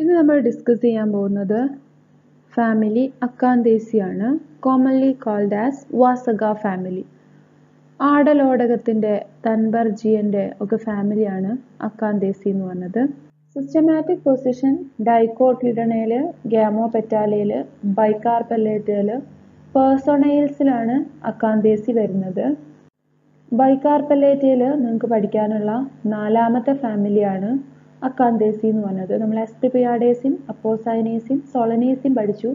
ഇന്ന് നമ്മൾ ഡിസ്കസ് ചെയ്യാൻ പോകുന്നത് ഫാമിലി അക്കാന്തേസിയാണ്, കോമൺലി കോൾഡ് ആസ് വാസഗ ഫാമിലി. ആടലോടകത്തിൻ്റെ, തൻബർജിയൻ്റെ ഒക്കെ ഫാമിലിയാണ് അക്കാന്തേസി എന്ന് പറഞ്ഞത്. സിസ്റ്റമാറ്റിക് പൊസിഷൻ ഡൈക്കോട്ടിലിഡണയിൽ, ഗ്യാമോപെറ്റാലയിൽ, ബൈകാർപ്പല്ലേറ്റയിൽ, പേഴ്സോണൈൽസിലാണ് അക്കാന്തേസി വരുന്നത്. ബൈകാർപ്പല്ലേറ്റയിൽ നിങ്ങൾക്ക് പഠിക്കാനുള്ള 4ാമത്തെ ഫാമിലിയാണ് അക്കാന്തേസി എന്ന് പറഞ്ഞത്. നമ്മൾ ആസ്ട്രിപ്പിയാഡേസിയും അപ്പോസൈനേസിയും സോളനേസിയും പഠിച്ചു,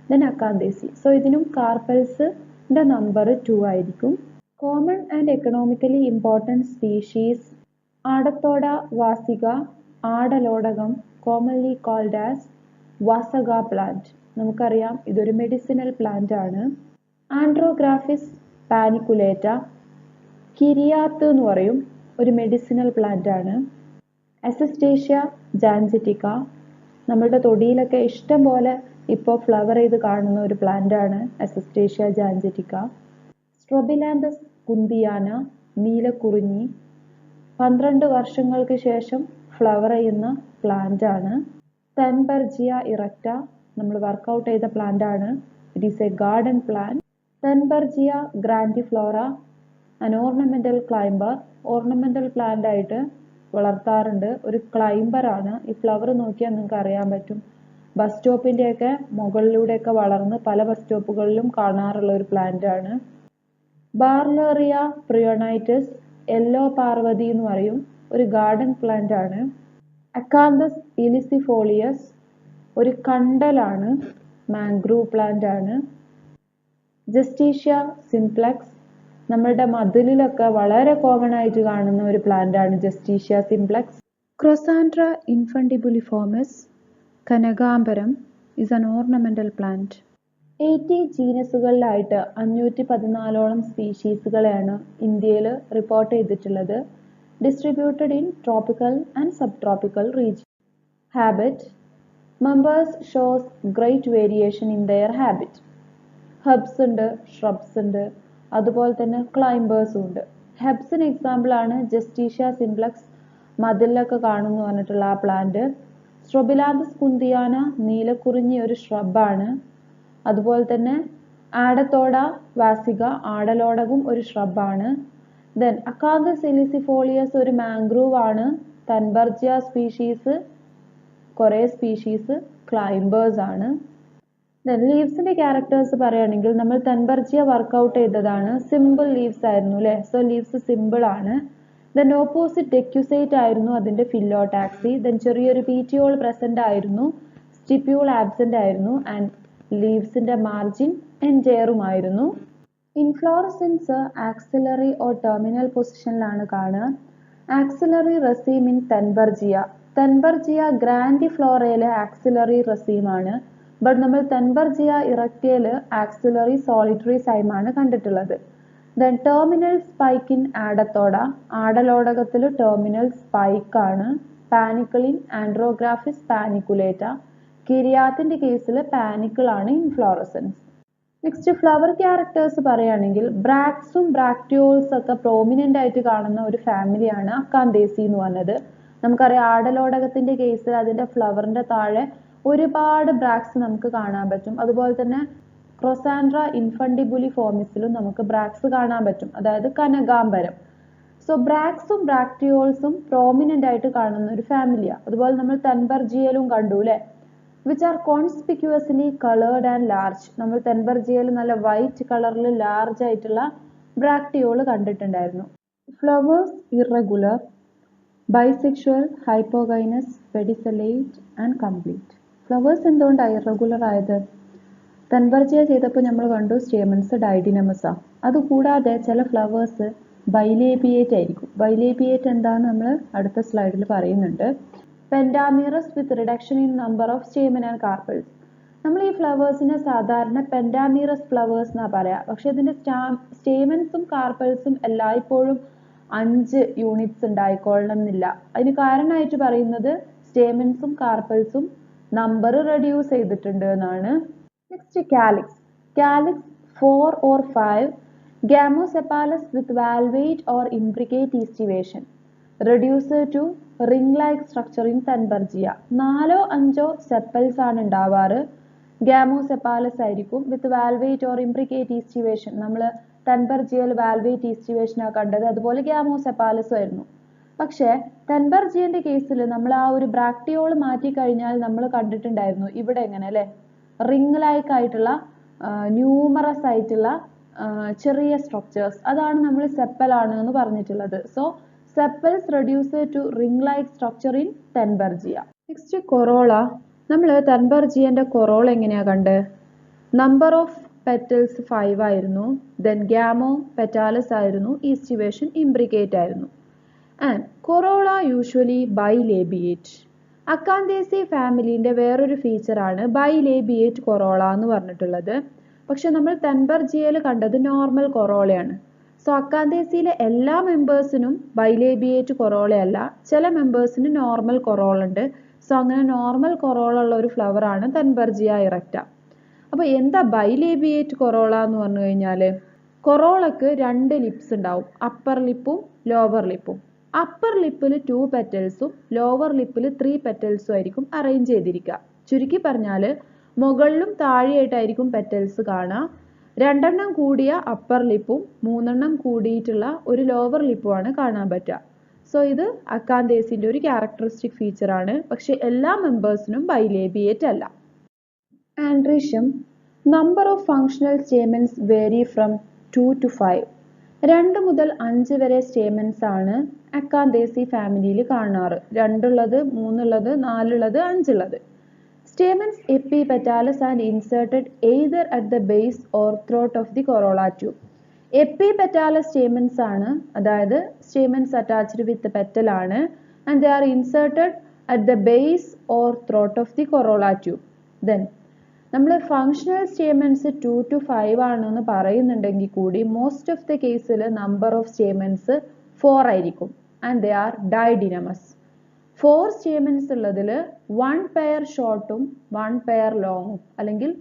ദെൻ അക്കാന്തേസി. സോ ഇതിനും കാർപ്പൽസിൻ്റെ നമ്പർ 2 ആയിരിക്കും. Common and economically important species Adhatoda vasica, ആടലോടകം, കോമൺലി കോൾഡ് ആസ് വാസഗ പ്ലാന്റ്. നമുക്കറിയാം ഇതൊരു മെഡിസിനൽ പ്ലാന്റ് ആണ്. ആൻഡ്രോഗ്രാഫിസ് പാനിക്കുലേറ്റ, കിരിയാത്ത് എന്ന് പറയും, ഒരു മെഡിസിനൽ പ്ലാന്റ് ആണ്. അസസ്റ്റേഷ്യ ജാൻസിറ്റിക്ക, നമ്മളുടെ തൊടിയിലൊക്കെ ഇഷ്ടം പോലെ ഇപ്പോൾ ഫ്ലവർ ചെയ്ത് കാണുന്ന ഒരു പ്ലാന്റ് ആണ് അസസ്റ്റേഷ്യ ജാൻസിറ്റിക്ക. സ്ട്രോബിലാന്തസ് കുന്തിയാന, നീലക്കുറിഞ്ഞി, 12 വർഷങ്ങൾക്ക് ശേഷം ഫ്ലവർ ചെയ്യുന്ന പ്ലാന്റ് ആണ്. തൻബർജിയ ഇറക്റ്റ, നമ്മൾ വർക്കൗട്ട് ചെയ്ത പ്ലാന്റ് ആണ്. It is a garden plant. Thunbergia grandiflora, an ornamental climber, ornamental plant ആയിട്ട് വളർത്താറുണ്ട്. ഒരു ക്ലൈംബർ ആണ്. ഈ ഫ്ലവർ നോക്കിയാൽ നിങ്ങൾക്ക് അറിയാൻ പറ്റും. ബസ് സ്റ്റോപ്പിൻ്റെയൊക്കെ മുകളിലൂടെയൊക്കെ വളർന്ന് പല ബസ് സ്റ്റോപ്പുകളിലും കാണാറുള്ള ഒരു പ്ലാന്റ് ആണ്. ബാർലേറിയ പ്രിയോണൈറ്റിസ്, യെല്ലോ പാർവതി എന്ന് പറയും, ഒരു ഗാർഡൻ പ്ലാന്റ് ആണ്. അക്കാന്തസ് ഇലിസിഫോളിയസ്, ഒരു കണ്ടലാണ്, മാംഗ്രൂവ് പ്ലാന്റ് ആണ്. ജസ്റ്റീഷ്യ സിംപ്ലക്സ്, നമ്മളുടെ മതിലിലൊക്കെ വളരെ കോമൺ ആയിട്ട് കാണുന്ന ഒരു പ്ലാന്റ് ആണ് ജസ്റ്റീഷ്യ സിംപ്ലക്സ്. ക്രോസാൻഡ്ര ഇൻഫണ്ടിബുലിഫോമസ്, കനകാംബരം, ഇസ് ആൻ ഓർണമെന്റൽ പ്ലാന്റ്. 80 ജീനസുകളിലായിട്ട് 514ഓളം സ്പീഷീസുകളെയാണ് ഇന്ത്യയിൽ റിപ്പോർട്ട് ചെയ്തിട്ടുള്ളത്. Distributed in tropical and sub tropical region. Habit, members shows great variation in their habit. Herbs ഉണ്ട്, ഷ്രബ്സ് ഉണ്ട്, അതുപോലെ തന്നെ ക്ലൈംബേഴ്സും ഉണ്ട്. ഹെബ്സിന് എക്സാമ്പിൾ ആണ് ജസ്റ്റീഷ്യ സിംപ്ലക്സ്, മതിലൊക്കെ കാണുന്നു പറഞ്ഞിട്ടുള്ള ആ പ്ലാന്റ്. സ്ട്രോബിലാന്തസ് കുന്തിയാന, നീലക്കുറിഞ്ഞി, ഒരു ഷ്രബാണ്. അതുപോലെ തന്നെ ആടത്തോട വാസിക, ആടലോടകം ഒരു ഷ്രബാണ്. ദെൻ അക്കാന്തസ് ഇലിസിഫോളിയസ് ഒരു മാംഗ്രൂവ് ആണ്. തൻബർജിയ സ്പീഷീസ്, കുറേ സ്പീഷീസ് ക്ലൈംബേഴ്സ് ആണ്. ലീവ്സിന്റെ ക്യാരക്ടേഴ്സ് പറയുകയാണെങ്കിൽ നമ്മൾ തൻബർജിയ വർക്കൗട്ട് ചെയ്തതാണ്. സിമ്പിൾ ലീവ്സ് ആയിരുന്നു അല്ലേ? സോ ലീവ്സ് സിമ്പിൾ ആണ്. ദെൻ ഓപ്പോസിറ്റ് ഡെക്യുസൈറ്റ് ആയിരുന്നു അതിന്റെ ഫില്ലോടാക്സി. ദെൻ ചെറിയൊരു പീറ്റിയോൾ പ്രസന്റ് ആയിരുന്നു, സ്റ്റിപ്യൂൾ ആബ്സെന്റ് ആയിരുന്നു, ആൻഡ് ലീവ്സിന്റെ മാർജിൻ എൻജെയറുമായിരുന്നു. ഇൻഫ്ലോറസൻസ് ആക്സിലറി ഓർ ടെർമിനൽ പൊസിഷനിലാണ് കാണുക. Axillary raceme in Thunbergia. Thunbergia ഗ്രാൻഡിഫ്ലോറയിലെ ആക്സിലറി റസീമാണ്. ബട്ട് നമ്മൾ തൻബർജിയ ഇറക്റ്റയിൽ ആക്സിലറി സോളിറ്ററി സൈമാണ് കണ്ടിട്ടുള്ളത്. Then terminal spike in ആടത്തോട, ആടലോടകത്തിൽ terminal spike ആണ്. പാനിക്കിളിൻ ആൻഡ്രോഗ്രാഫിസ് പാനിക്കുലേറ്റ, കിരിയാത്തിന്റെ കേസിൽ പാനിക്കിൾ ആണ് ഇൻഫ്ലോറസൻസ്. നെക്സ്റ്റ് ഫ്ലവർ ക്യാരക്ടേഴ്സ് പറയുകയാണെങ്കിൽ ബ്രാക്സും ബ്രാക്ടിയോൾസ് ഒക്കെ പ്രോമിനന്റ് ആയിട്ട് കാണുന്ന ഒരു ഫാമിലിയാണ് അക്കാന്തേസി എന്ന് പറഞ്ഞത്. നമുക്കറിയാം ആടലോടകത്തിന്റെ കേസിൽ അതിന്റെ ഫ്ലവറിന്റെ താഴെ ഒരുപാട് ബ്രാക്സ് നമുക്ക് കാണാൻ പറ്റും. അതുപോലെ തന്നെ ക്രോസാൻഡ്ര ഇൻഫണ്ടിബുലിഫോമിസിലും നമുക്ക് ബ്രാക്സ് കാണാൻ പറ്റും, അതായത് കനകാംബരം. സോ ബ്രാക്സും ബ്രാക്ടിയോൾസും പ്രോമിനന്റ് ആയിട്ട് കാണുന്ന ഒരു ഫാമിലിയാണ്. അതുപോലെ നമ്മൾ തൻബർജിയയിലും കണ്ടു അല്ലേ, which are conspicuously coloured and large. നമ്മൾ തൻബർജിയയിൽ നല്ല വൈറ്റ് കളറിൽ ലാർജ് ആയിട്ടുള്ള ബ്രാക്ടിയോൾ കണ്ടിട്ടുണ്ടായിരുന്നു. Flowers irregular, bisexual, hypogynous, pedicellate and complete. Flowers എന്തുകൊണ്ടാണ് ഇറഗുലർ ആയത്? തൻബർജിയ ചെയ്തപ്പോൾ നമ്മൾ കണ്ടു സ്റ്റേമൻസ് ഡൈഡിനമസാ. അതുകൂടാതെ ചില ഫ്ലവേഴ്സ് ബൈലേബിയേറ്റ് ആയിരിക്കും. ബൈലേബിയേറ്റ് എന്താണെന്ന് നമ്മൾ അടുത്ത സ്ലൈഡിൽ പറയുന്നുണ്ട്. Pentamerous with reduction in number of stamen and carpels. നമ്മൾ ഈ ഫ്ലവേഴ്സിനെ സാധാരണ പെൻഡാമീറസ് ഫ്ലവേഴ്സ് എന്നാ പറയാ. പക്ഷെ ഇതിന്റെ സ്റ്റേമൻസും കാർപ്പൽസും എല്ലായ്പ്പോഴും 5 യൂണിറ്റ്സ് ഉണ്ടായിക്കൊള്ളണം എന്നില്ല. അതിന് കാരണമായിട്ട് പറയുന്നത് സ്റ്റേമൻസും കാർപ്പൽസും നമ്പർ റെഡ്യൂസ് ചെയ്തിട്ടുണ്ട് എന്നാണ്. Next calyx. Calyx 4 or 5, gamosepalous with valvate or imbricate aestivation, reducer to ring-like structure in Thunbergia. 4-5 sepals ആണ് ഉണ്ടാവാറ്. Gamosepalous ആയിരിക്കും with valvate or imbricate estivation. നമ്മൾ Thunbergial valvate estivation ആ കണ്ടത്, അതുപോലെ Gamosepalous ആയിരുന്നു. പക്ഷേ Thunbergiaന്റെ കേസിൽ നമ്മൾ ആ ഒരു ബ്രാക്ടിയോൾ മാറ്റി കഴിഞ്ഞാൽ നമ്മൾ കണ്ടിട്ടുണ്ടായിരുന്നു ഇവിടെ എങ്ങനെ അല്ലേ, ring-like ആയിട്ടുള്ള ന്യൂമറസ് ആയിട്ടുള്ള ചെറിയ സ്ട്രക്ചേഴ്സ്, അതാണ് നമ്മൾ സെപ്പൽ ആണ് എന്ന് പറഞ്ഞിട്ടുള്ളത്. So sepals reduce to ring-like structure in Thunbergia. Next corolla. നമ്മൾ Thunbergiaന്റെ കൊറോള എങ്ങനെയാ കണ്ടത്? നമ്പർ ഓഫ് പെറ്റൽസ് 5 ആയിരുന്നു, ദെൻ ഗാമോ പെറ്റാലസ് ആയിരുന്നു, ഈസ്റ്റിവേഷൻ ഇംബ്രിക്കേറ്റ് ആയിരുന്നു. And corolla usually bilabiate. Acanthaceae ഫാമിലിന്റെ വേറൊരു ഫീച്ചറാണ് ബൈലേബിയേറ്റ് കൊറോള എന്ന് പറഞ്ഞിട്ടുള്ളത്. പക്ഷെ നമ്മൾ Thunbergiaയിൽ കണ്ടത് നോർമൽ കൊറോളയാണ്. സോ അക്കാന്തേസിയിലെ എല്ലാ മെമ്പേഴ്സിനും ബൈലേബിയേറ്റ് കൊറോളയല്ല, ചില മെമ്പേഴ്സിന് നോർമൽ കൊറോള ഉണ്ട്. സോ അങ്ങനെ നോർമൽ കൊറോള ഉള്ള ഒരു ഫ്ലവർ ആണ് Thunbergia erecta. അപ്പോൾ എന്താ ബൈലേബിയേറ്റ് കൊറോള എന്ന് പറഞ്ഞു കഴിഞ്ഞാൽ, കൊറോളക്ക് 2 ലിപ്സ് ഉണ്ടാവും, അപ്പർ ലിപ്പും ലോവർ ലിപ്പും. അപ്പർ ലിപ്പിൽ 2 പെറ്റൽസും ലോവർ ലിപ്പിൽ 3 പെറ്റൽസും ആയിരിക്കും അറേഞ്ച് ചെയ്തിരിക്കുക. ചുരുക്കി പറഞ്ഞാൽ മുകളിലും താഴെയായിട്ടായിരിക്കും പെറ്റൽസ് കാണുക. 2 എണ്ണം കൂടിയ അപ്പർ ലിപ്പും 3 എണ്ണം കൂടിയിട്ടുള്ള ഒരു ലോവർ ലിപ്പുമാണ് കാണാൻ പറ്റുക. സോ ഇത് അക്കാന്തേസിന്റെ ഒരു ക്യാരക്ടറിസ്റ്റിക് ഫീച്ചർ ആണ്. പക്ഷെ എല്ലാ മെമ്പേഴ്സിനും ബൈലേബിയേറ്റ് അല്ല. Androecium. Number of functional stamens vary from 2 to 5. 2 മുതൽ 5 വരെ സ്റ്റേമെൻസ് ആണ് അക്കാന്തേസി ഫാമിലിയിൽ കാണാറ്. 2 ഉള്ളത്, 3 ഉള്ളത്, 4 ഉള്ളത്, 5 ഉള്ളത്. Stamens epipetalous and inserted either at the base or throat of the corolla tube. Epipetalous stamens ആണ്, അതായത് stamens attached with petal ആണ്, and they are inserted at the base or throat of the corolla tube. Then നമ്മൾ functional stamens 2 to 5 ആണെന്ന് പറയുന്നുണ്ടെങ്കിൽ കൂടി most of the കേസിൽ number of stamens 4 ആയിരിക്കും, and they are didynamous. 4 stamens ഉള്ളതിൽ 1 pair ഷോർട്ടും 1 pair ലോങ്ങും, അല്ലെങ്കിൽ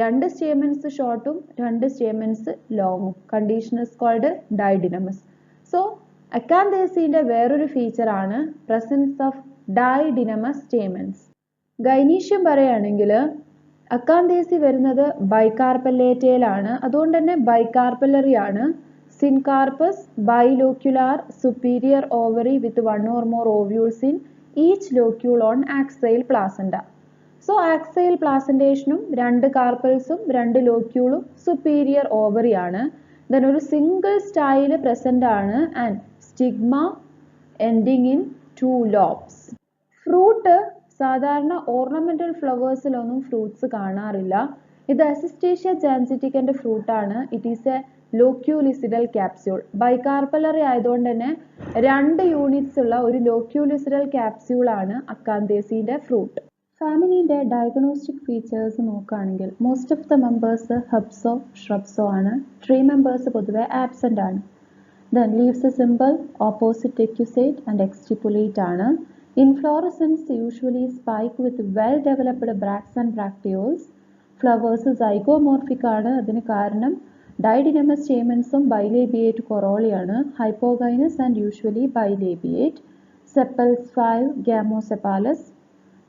2 സ്റ്റേമെൻസ് ഷോർട്ടും 2 സ്റ്റേമെൻസ് ലോങ്ങും. Condition is called didynamous. So അക്കാന്തേസിന്റെ വേറൊരു ഫീച്ചർ ആണ് presence of didynamous stamens. Gynoecium പറയുകയാണെങ്കിൽ അക്കാന്തേസി വരുന്നത് ബൈകാർപ്പല്ലേറ്റയിലാണ്, അതുകൊണ്ട് തന്നെ ബൈകാർപ്പലറി ആണ്. Syncarpous bilocular superior ovary with 1 or more ovules in each locule on axile placenta. So axile placentationും 2 കാർപ്പൽസും 2 ലോക്യൂളും സുപ്പീരിയർ ഓവറി ആണ്. ദെൻ ഒരു സിംഗിൾ സ്റ്റൈൽ പ്രസന്റ് ആണ് and stigma ending in 2 lobes. Fruit സാധാരണ ഓർണമെന്റൽ ഫ്ലവേഴ്സിലൊന്നും ഫ്രൂട്ട്സ് കാണാറില്ല. ഇത് അസിസ്റ്റേഷ്യ ജാൻസിറ്റിക്കന്റെ ഫ്രൂട്ടാണ്. It is a loculicidal capsule. Bicarpellary ആയതുകൊണ്ട് തന്നെ 2 യൂണിറ്റ്സ് ഉള്ള ഒരു ലോക്യൂലിസിഡൽ ക്യാപ്സ്യൂൾ ആണ് അക്കാന്തേസിന്റെ ഫ്രൂട്ട്. ഫാമിലിന്റെ ഡയഗ്നോസ്റ്റിക് ഫീച്ചേഴ്സ് നോക്കുകയാണെങ്കിൽ മോസ്റ്റ് ഓഫ് ദ മെമ്പേഴ്സ് ഹെർബ്സോ ഷ്രബ്സോ ആണ്. ട്രീ മെമ്പേഴ്സ് പൊതുവെ ആബ്സെന്റ് ആണ്. Then leaves simple, opposite എക്യുസേറ്റ് and എക്സ്റ്റിപ്പുലേറ്റ് ആണ്. Inflorescence usually spike with well developed bracts and bracteoles. Flowers zygomorphic ആണ്. അതിന് കാരണം ഡൈഡിനമസ് സ്റ്റേമെൻസും ബൈലേബിയേറ്റ് കൊറോളയാണ്. Hypogynous and usually bilabiate. Sepals 5 gamosepalous,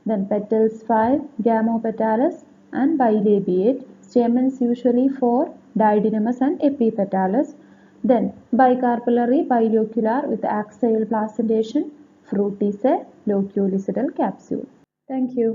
then petals 5 gamopetalous and bilabiate. Stamens usually 4 didynamous and epipetalous. Then bicarpellary bilocular with axial placentation. Fruit is a loculicidal capsule. Thank you.